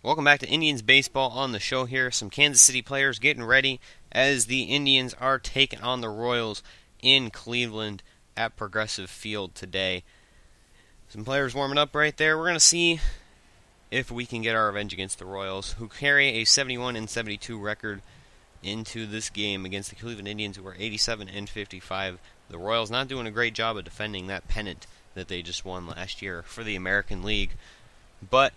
Welcome back to Indians Baseball on the show here. Some Kansas City players getting ready as the Indians are taking on the Royals in Cleveland at Progressive Field today. Some players warming up right there. We're going to see if we can get our revenge against the Royals, who carry a 71-72 record into this game against the Cleveland Indians, who are 87-55. The Royals not doing a great job of defending that pennant that they just won last year for the American League. But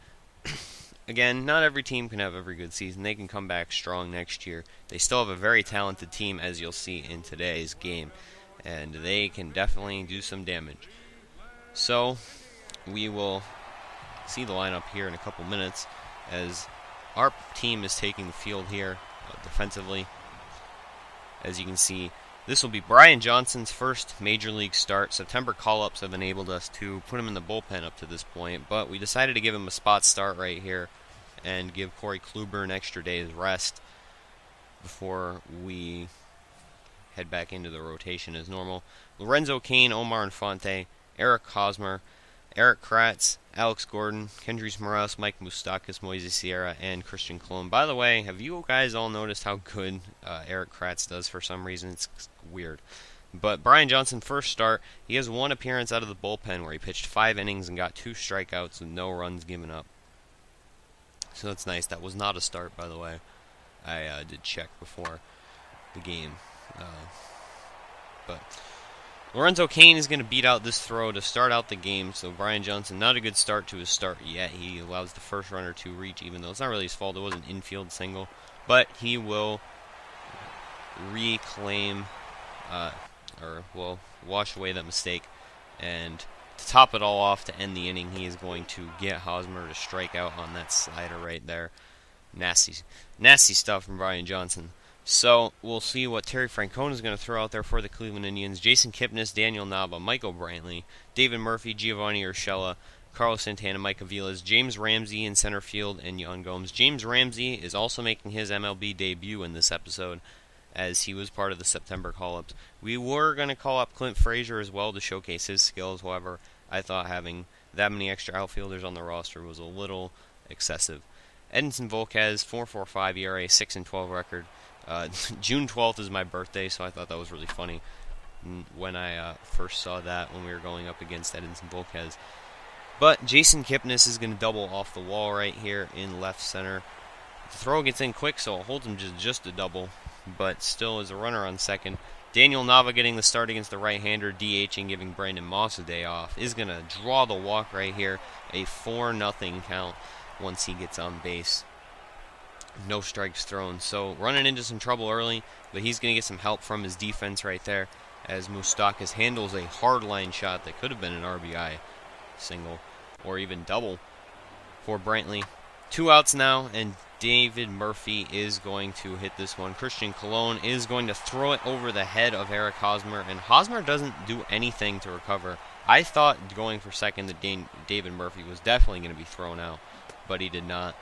again, not every team can have every good season. They can come back strong next year. They still have a very talented team, as you'll see in today's game, and they can definitely do some damage. So we will see the lineup here in a couple minutes as our team is taking the field here defensively. As you can see, this will be Brian Johnson's first major league start. September call-ups have enabled us to put him in the bullpen up to this point, but we decided to give him a spot start right here and give Corey Kluber an extra day's rest before we head back into the rotation as normal. Lorenzo Cain, Omar Infante, Eric Hosmer, Eric Kratz, Alex Gordon, Kendrys Morales, Mike Moustakas, Moises Sierra, and Christian Colon. By the way, have you guys all noticed how good Eric Kratz does for some reason? It's weird. But Brian Johnson, first start, he has one appearance out of the bullpen where he pitched 5 innings and got 2 strikeouts with no runs given up. So that's nice. That was not a start, by the way. I did check before the game. But Lorenzo Cain is going to beat out this throw to start out the game, so Brian Johnson, not a good start to his start yet. He allows the first runner to reach, even though it's not really his fault. It was an infield single. But he will reclaim, or will wash away that mistake. And to top it all off, to end the inning, he is going to get Hosmer to strike out on that slider right there. Nasty stuff from Brian Johnson. So we'll see what Terry Francona is going to throw out there for the Cleveland Indians. Jason Kipnis, Daniel Nava, Michael Brantley, David Murphy, Giovanni Urshela, Carlos Santana, Mike Aviles, James Ramsey in center field, and Yan Gomes. James Ramsey is also making his MLB debut in this episode, as he was part of the September call-ups. We were going to call up Clint Frazier as well to showcase his skills. However, I thought having that many extra outfielders on the roster was a little excessive. Edinson Volquez, 4.45 ERA, 6-12 record. June 12th is my birthday, so I thought that was really funny when I first saw that when we were going up against Edinson Volquez. But Jason Kipnis is going to double off the wall right here in left center. The throw gets in quick, so it holds him just a double, but still is a runner on second. Daniel Nava getting the start against the right-hander, DHing, giving Brandon Moss a day off, is going to draw the walk right here, a 4-0 count once he gets on base. No strikes thrown, so running into some trouble early, but he's going to get some help from his defense right there as Moustakas handles a hard line shot that could have been an RBI single or even double for Brantley. 2 outs now, and David Murphy is going to hit this one. Christian Colon is going to throw it over the head of Eric Hosmer, and Hosmer doesn't do anything to recover. I thought going for second that David Murphy was definitely going to be thrown out, but he did not.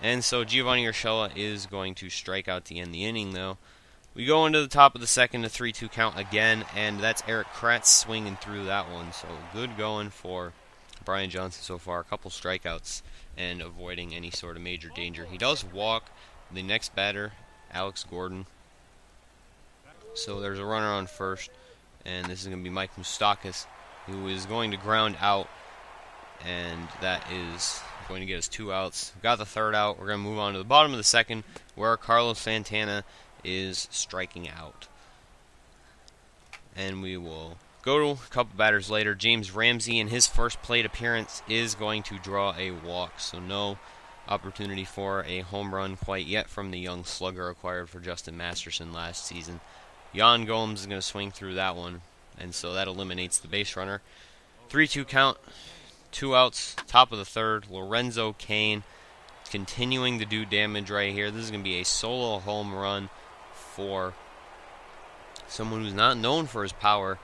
And so Giovanni Urshela is going to strike out to end the inning, though. We go into the top of the second, a 3-2 count again, and that's Eric Kratz swinging through that one. So good going for Brian Johnson so far. A couple strikeouts and avoiding any sort of major danger. He does walk the next batter, Alex Gordon. So there's a runner on first, and this is going to be Mike Moustakas, who is going to ground out, and that is going to get us 2 outs. Got the third out. We're going to move on to the bottom of the second, where Carlos Santana is striking out. And we will go to a couple batters later. James Ramsey, in his first plate appearance, is going to draw a walk, so no opportunity for a home run quite yet from the young slugger acquired for Justin Masterson last season. Yan Gomes is going to swing through that one, and so that eliminates the base runner. 3-2 count. 2 outs, top of the third. Lorenzo Cain continuing to do damage right here. This is going to be a solo home run for someone who's not known for his power.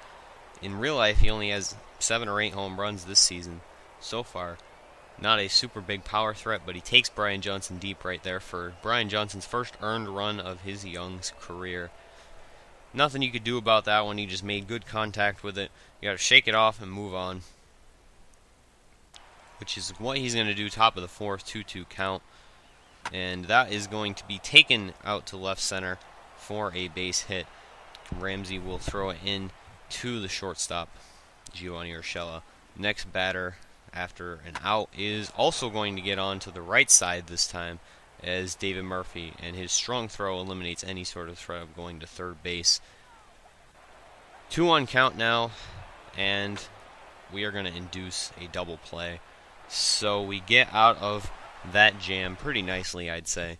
In real life, he only has 7 or 8 home runs this season so far. Not a super big power threat, but he takes Brian Johnson deep right there for Brian Johnson's first earned run of his young career. Nothing you could do about that one. He just made good contact with it. You got to shake it off and move on, which is what he's going to do. Top of the fourth, 2-2 count. and that is going to be taken out to left center for a base hit. Ramsey will throw it in to the shortstop, Giovanni Urshela. Next batter after an out is also going to get on to the right side this time as David Murphy, and his strong throw eliminates any sort of threat of going to third base. 2-1 count now, and we are going to induce a double play. So we get out of that jam pretty nicely, I'd say.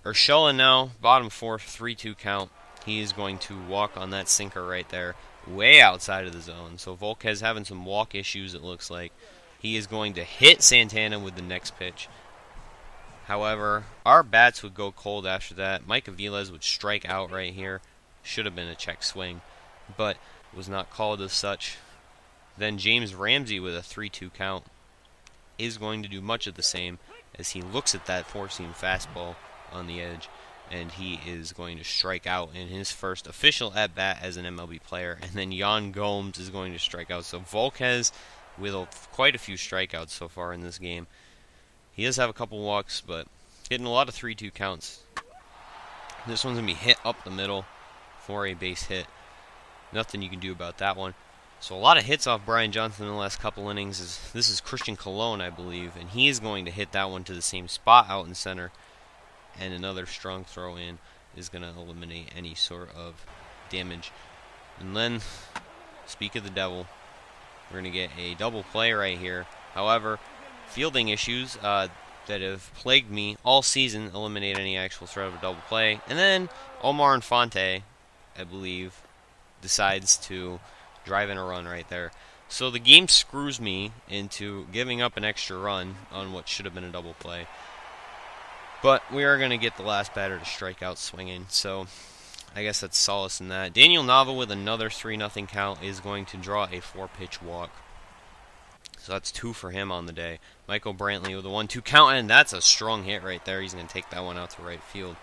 Urshela now, bottom fourth, 3-2 count. He is going to walk on that sinker right there, way outside of the zone. So Volquez having some walk issues, it looks like. He is going to hit Santana with the next pitch. However, our bats would go cold after that. Mike Aviles would strike out right here. Should have been a check swing, but was not called as such. Then James Ramsey with a 3-2 count is going to do much of the same as he looks at that four-seam fastball on the edge, and he is going to strike out in his first official at-bat as an MLB player. And then Yan Gomes is going to strike out. So Volquez with quite a few strikeouts so far in this game. He does have a couple walks, but getting a lot of 3-2 counts. This one's going to be hit up the middle for a base hit. Nothing you can do about that one. So a lot of hits off Brian Johnson in the last couple innings. This is Christian Colon, I believe, and he is going to hit that one to the same spot out in center. And another strong throw in is going to eliminate any sort of damage. And then, speak of the devil, we're going to get a double play right here. However, fielding issues that have plagued me all season eliminate any actual threat of a double play. And then Omar Infante, I believe, decides to drive in a run right there. So the game screws me into giving up an extra run on what should have been a double play. But we are going to get the last batter to strike out swinging, so I guess that's solace in that. Daniel Nava with another 3-0 count is going to draw a 4-pitch walk. So that's 2 for him on the day. Michael Brantley with a 1-2 count, and that's a strong hit right there. He's going to take that one out to right field.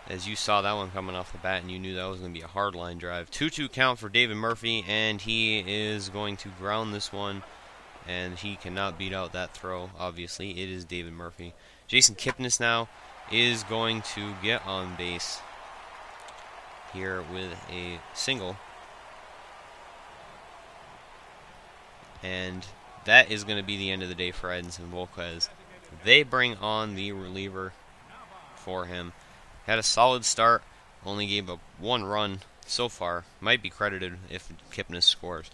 As you saw that one coming off the bat, and you knew that was going to be a hard line drive. 2-2 count for David Murphy, and he is going to ground this one, and he cannot beat out that throw, obviously. It is David Murphy. Jason Kipnis now is going to get on base here with a single. And that is going to be the end of the day for Edinson Volquez. They bring on the reliever for him. Had a solid start, only gave up 1 run so far. Might be credited if Kipnis scores.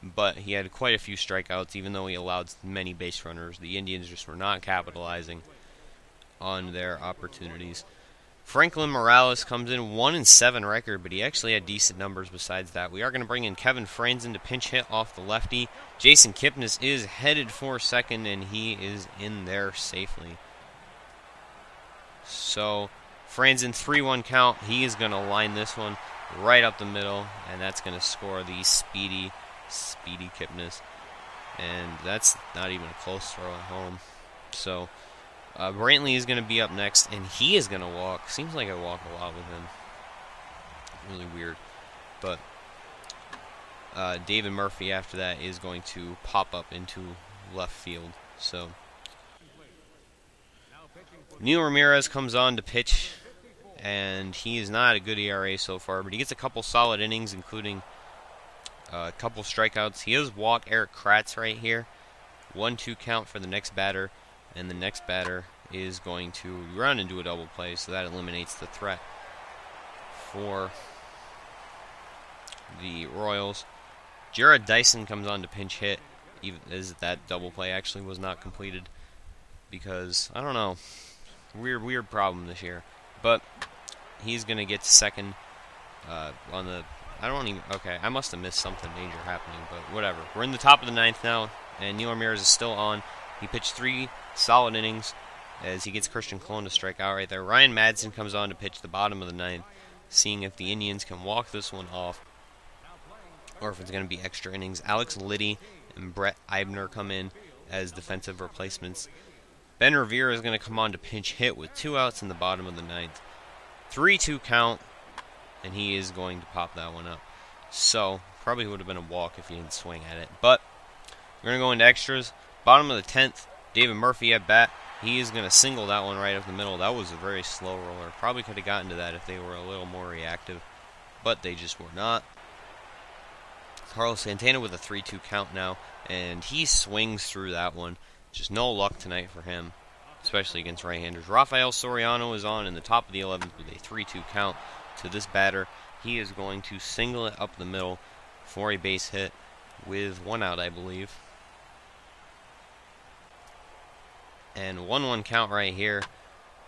But he had quite a few strikeouts, even though he allowed many base runners. The Indians just were not capitalizing on their opportunities. Franklin Morales comes in 1-7 record, but he actually had decent numbers besides that. We are going to bring in Kevin Franzen to pinch hit off the lefty. Jason Kipnis is headed for second, and he is in there safely. So Franzen 3-1 count. He is going to line this one right up the middle, and that's going to score the speedy Kipnis. And that's not even a close throw at home. So Brantley is going to be up next, and he is going to walk. Seems like I walk a lot with him. Really weird. But David Murphy after that is going to pop up into left field. So Neil Ramirez comes on to pitch, and he is not a good ERA so far, but he gets a couple solid innings, including a couple strikeouts. He does walk Eric Kratz right here. 1-2 count for the next batter, and the next batter is going to run and do a double play, so that eliminates the threat for the Royals. Jared Dyson comes on to pinch hit, even as that double play actually was not completed because, I don't know, weird problem this year. But he's going to get to second on the... Okay, I must have missed something major happening, but whatever. We're in the top of the 9th now, and Neil Ramirez is still on. He pitched 3 solid innings as he gets Christian Colon to strike out right there. Ryan Madsen comes on to pitch the bottom of the 9th, seeing if the Indians can walk this one off or if it's going to be extra innings. Alex Liddy and Brett Eibner come in as defensive replacements. Ben Revere is going to come on to pinch hit with 2 outs in the bottom of the 9th. 3-2 count, and he is going to pop that one up. So, probably would have been a walk if he didn't swing at it. But, we're going to go into extras. Bottom of the 10th, David Murphy at bat. He is going to single that one right up the middle. That was a very slow roller. Probably could have gotten to that if they were a little more reactive, but they just were not. Carlos Santana with a 3-2 count now, and he swings through that one. Just no luck tonight for him, especially against right-handers. Rafael Soriano is on in the top of the 11th with a 3-2 count to this batter. He is going to single it up the middle for a base hit with 1 out, I believe. And 1-1 count right here,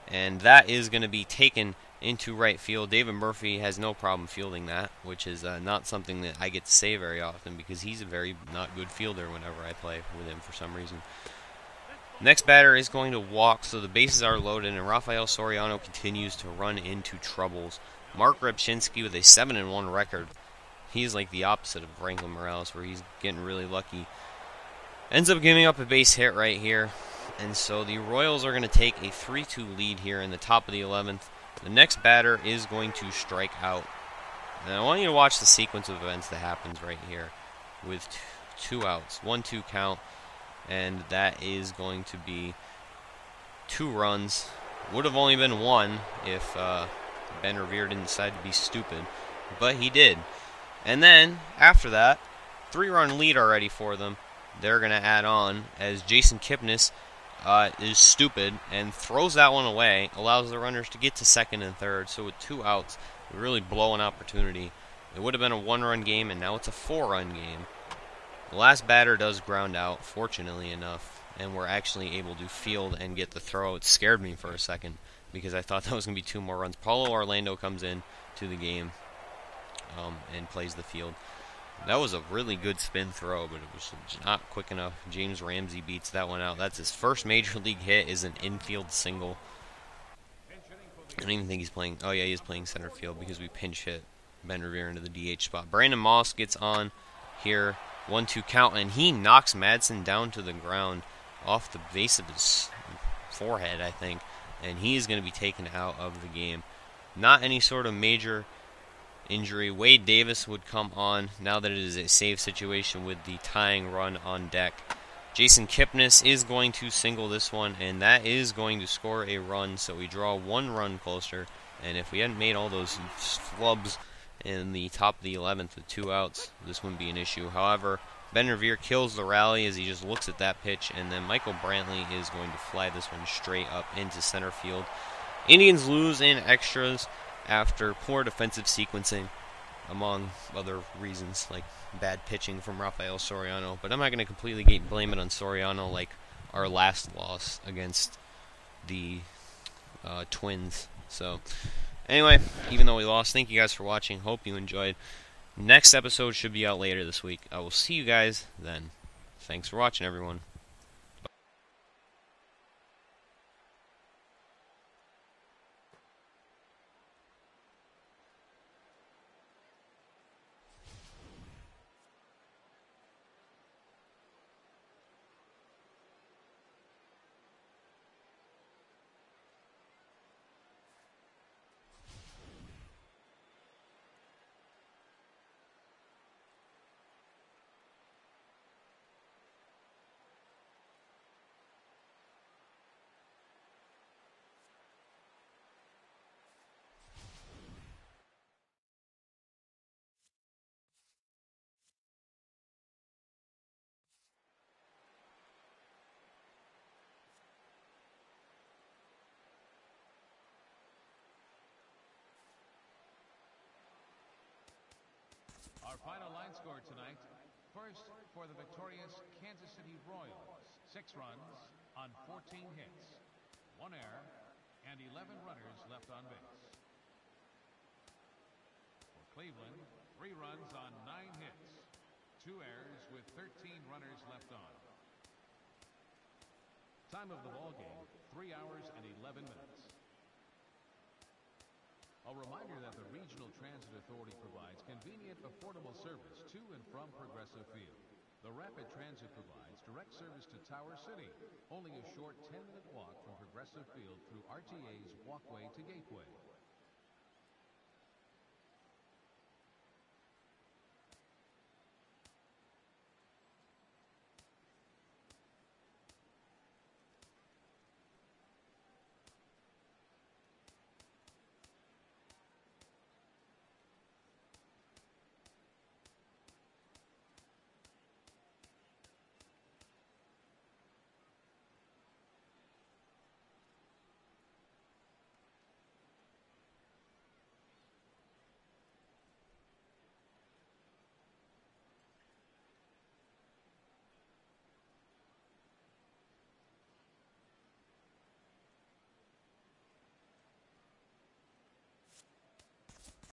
and that is going to be taken into right field. David Murphy has no problem fielding that, which is not something that I get to say very often because he's a very not good fielder whenever I play with him for some reason. Next batter is going to walk, so the bases are loaded, and Rafael Soriano continues to run into troubles. Mark Repchinski with a 7-1 record. He's like the opposite of Franklin Morales, where he's getting really lucky. Ends up giving up a base hit right here, and so the Royals are going to take a 3-2 lead here in the top of the 11th. The next batter is going to strike out. And I want you to watch the sequence of events that happens right here with 2 outs. 1-2 count, and that is going to be 2 runs. Would have only been 1 if Ben Revere didn't decide to be stupid, but he did. And then, after that, 3-run lead already for them. They're going to add on as Jason Kipnis is stupid and throws that one away, allows the runners to get to second and third. So with 2 outs, we really blow an opportunity. It would have been a 1-run game, and now it's a 4-run game. The last batter does ground out, fortunately enough, and we're actually able to field and get the throw. It scared me for a second because I thought that was going to be 2 more runs. Paulo Orlando comes in to the game and plays the field. That was a really good spin throw, but it was not quick enough. James Ramsey beats that one out. That's his first major league hit, is an infield single. I don't even think he's playing. Oh, yeah, he is playing center field because we pinch hit Ben Revere into the DH spot. Brandon Moss gets on here. 1-2 count, and he knocks Madsen down to the ground off the base of his forehead, I think, and he is going to be taken out of the game. Not any sort of major injury. Wade Davis would come on now that it is a save situation with the tying run on deck. Jason Kipnis is going to single this one, and that is going to score a run, so we draw 1 run closer. And if we hadn't made all those flubs in the top of the 11th with 2 outs, this wouldn't be an issue. However, Ben Revere kills the rally as he just looks at that pitch, and then Michael Brantley is going to fly this one straight up into center field. Indians lose in extras after poor defensive sequencing, among other reasons, like bad pitching from Rafael Soriano. But I'm not going to completely blame it on Soriano like our last loss against the Twins. So, anyway, even though we lost, thank you guys for watching. Hope you enjoyed. Next episode should be out later this week. I will see you guys then. Thanks for watching, everyone. Our final line score tonight. First, for the victorious Kansas City Royals, 6 runs on 14 hits, 1 error, and 11 runners left on base. For Cleveland, 3 runs on 9 hits, 2 errors with 13 runners left on. Time of the ball game, 3 hours and 11 minutes. A reminder that the Regional Transit Authority provides convenient, affordable service to and from Progressive Field. The Rapid Transit provides direct service to Tower City, only a short 10-minute walk from Progressive Field through RTA's Walkway to Gateway.